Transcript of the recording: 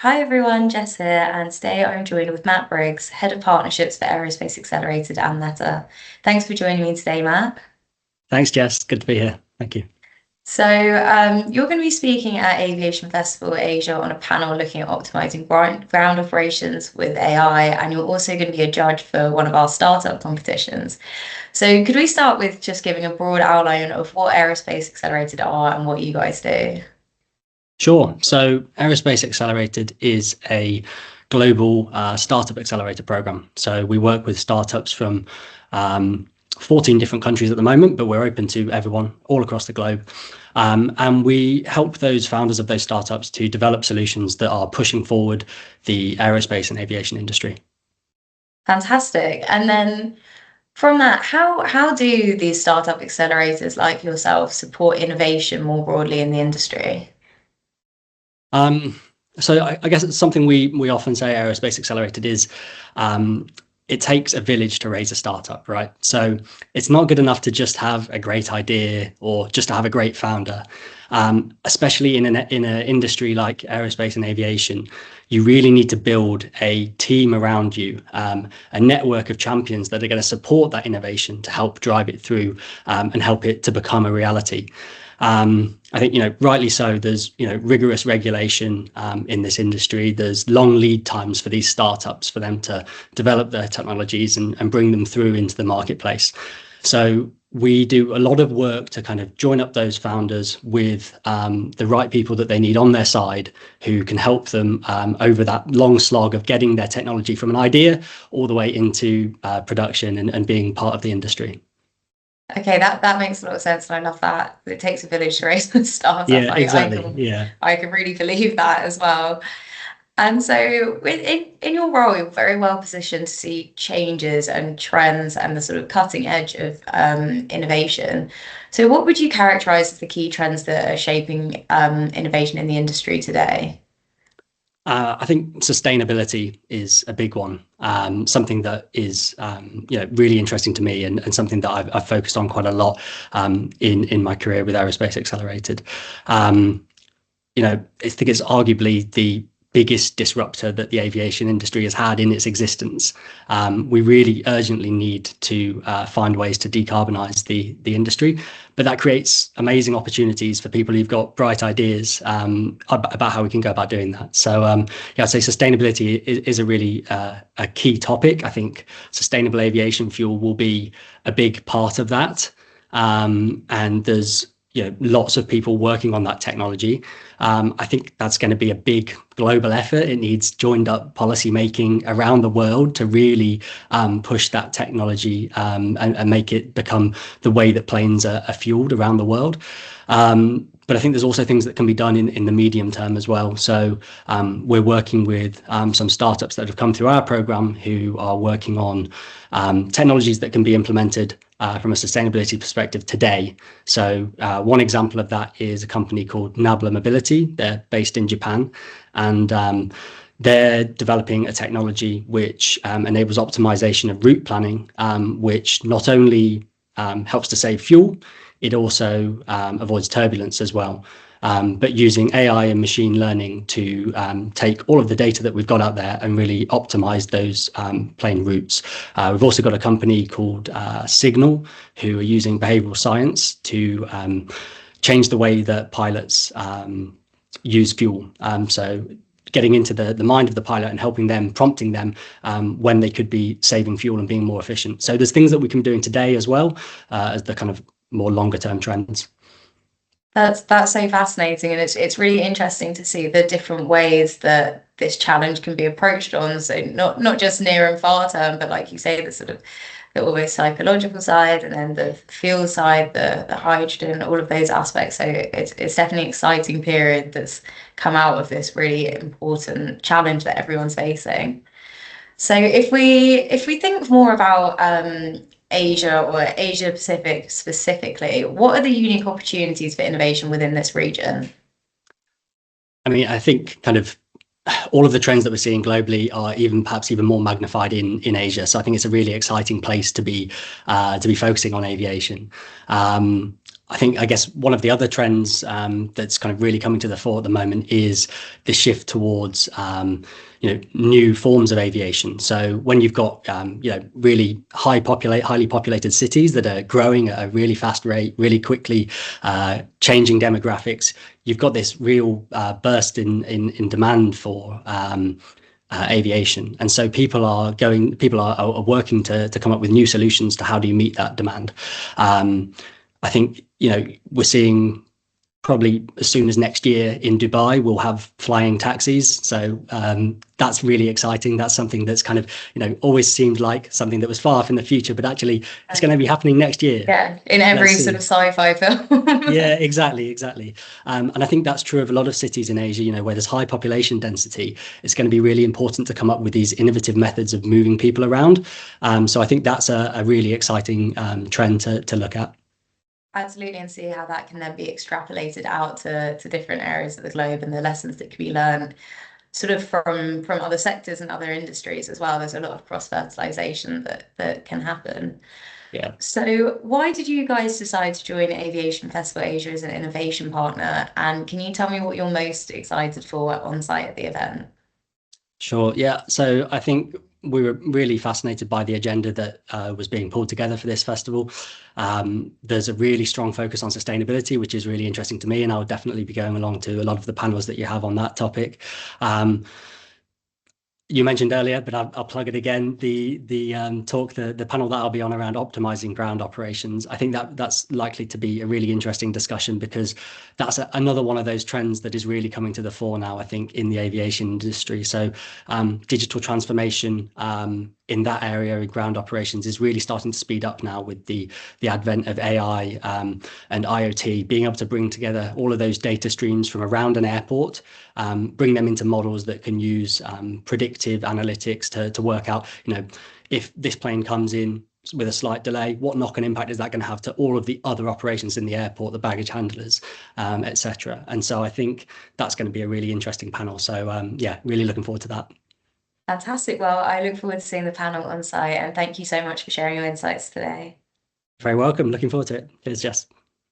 Hi everyone, Jess here, and today I'm joined with Matt Briggs, Head of Partnerships for Aerospace Accelerated and Metta. Thanks for joining me today, Matt. Thanks, Jess. Good to be here. Thank you. You're going to be speaking at Aviation Festival Asia on a panel looking at optimizing ground operations with AI, and you're also going to be a judge for one of our startup competitions. So, could we start with just giving a broad outline of what Aerospace Accelerated are and what you guys do? Sure. So, Aerospace Accelerated is a global startup accelerator program. So, we work with startups from 14 different countries at the moment, but we're open to everyone all across the globe. And we help those founders of those startups to develop solutions that are pushing forward the aerospace and aviation industry. Fantastic. And then from that, how do these startup accelerators like yourself support innovation more broadly in the industry? So I guess it's something we often say Aerospace Accelerated is it takes a village to raise a startup, right? So it's not good enough to just have a great idea or just to have a great founder. Especially in an industry like aerospace and aviation, you really need to build a team around you, a network of champions that are going to support that innovation to help drive it through and help it to become a reality. I think, rightly so, there's, rigorous regulation in this industry. There's long lead times for these startups for them to develop their technologies and bring them through into the marketplace. So we do a lot of work to kind of join up those founders with the right people that they need on their side who can help them over that long slog of getting their technology from an idea all the way into production and being part of the industry. Okay, that makes a lot of sense, and I love that. It takes a village to raise a startup. Yeah, I, I exactly. can Yeah. I can really believe that as well. And so, in your role, you're very well positioned to see changes and trends and the sort of cutting edge of innovation. So, what would you characterize as the key trends that are shaping innovation in the industry today? I think sustainability is a big one, something that is really interesting to me and something that I've focused on quite a lot in my career with Aerospace Accelerated. I think it's arguably the biggest disruptor that the aviation industry has had in its existence. We really urgently need to find ways to decarbonize the industry, but that creates amazing opportunities for people who've got bright ideas about how we can go about doing that. So I'd say sustainability is a really a key topic. I think sustainable aviation fuel will be a big part of that. And there's lots of people working on that technology. I think that's going to be a big global effort. It needs joined up policy making around the world to really push that technology and make it become the way that planes are fueled around the world. But I think there's also things that can be done in the medium term as well. So we're working with some startups that have come through our program who are working on technologies that can be implemented from a sustainability perspective today. So one example of that is a company called Nabla Mobility. They're based in Japan, and they're developing a technology which enables optimization of route planning, which not only helps to save fuel, it also avoids turbulence as well. But using AI and machine learning to take all of the data that we've got out there and really optimize those plane routes. We've also got a company called Signal, who are using behavioral science to change the way that pilots use fuel. So getting into the mind of the pilot and helping them, prompting them when they could be saving fuel and being more efficient. So there's things that we can be doing today as well as the kind of more longer term trends. That's so fascinating, and it's really interesting to see the different ways that this challenge can be approached on. So not just near and far term, but like you say, the sort of the almost psychological side, and then the fuel side, the hydrogen, all of those aspects. So it's definitely an exciting period that's come out of this really important challenge that everyone's facing. So if we think more about Asia or Asia Pacific specifically, what are the unique opportunities for innovation within this region? I mean, I think kind of all of the trends that we're seeing globally are perhaps even more magnified in Asia. So I think it's a really exciting place to be focusing on aviation. I guess one of the other trends that's kind of really coming to the fore at the moment is the shift towards new forms of aviation. So when you've got really highly populated cities that are growing at a really fast rate, really quickly, changing demographics, you've got this real burst in demand for aviation, and so people are working to come up with new solutions to how do you meet that demand. I think we're seeing probably as soon as next year in Dubai we'll have flying taxis, so that's really exciting. That's something that's kind of always seemed like something that was far off in the future, but actually it's going to be happening next year. Yeah, in every sort of sci-fi film. Yeah, exactly. And I think that's true of a lot of cities in Asia, where there's high population density. It's going to be really important to come up with these innovative methods of moving people around. So I think that's a really exciting trend to look at. Absolutely, and see how that can then be extrapolated out to different areas of the globe, and the lessons that can be learned sort of from other sectors and other industries as well. There's a lot of cross-fertilization that can happen. Yeah. So why did you guys decide to join Aviation Festival Asia as an innovation partner? And can you tell me what you're most excited for on site at the event? Sure. Yeah. So I think we were really fascinated by the agenda that was being pulled together for this festival. There's a really strong focus on sustainability, which is really interesting to me, and I'll definitely be going along to a lot of the panels that you have on that topic. You mentioned earlier, but I'll plug it again. The panel that I'll be on around optimizing ground operations. I think that's likely to be a really interesting discussion, because that's another one of those trends that is really coming to the fore now, I think, in the aviation industry. So digital transformation in that area of ground operations is really starting to speed up now with the advent of AI and IoT, being able to bring together all of those data streams from around an airport, bring them into models that can use predictive analytics to work out, if this plane comes in with a slight delay, what knock-on impact is that going to have to all of the other operations in the airport, the baggage handlers, etc. And so I think that's going to be a really interesting panel. So yeah, really looking forward to that. Fantastic. Well, I look forward to seeing the panel on site, and thank you so much for sharing your insights today. Very welcome. Looking forward to it. Cheers, Jess.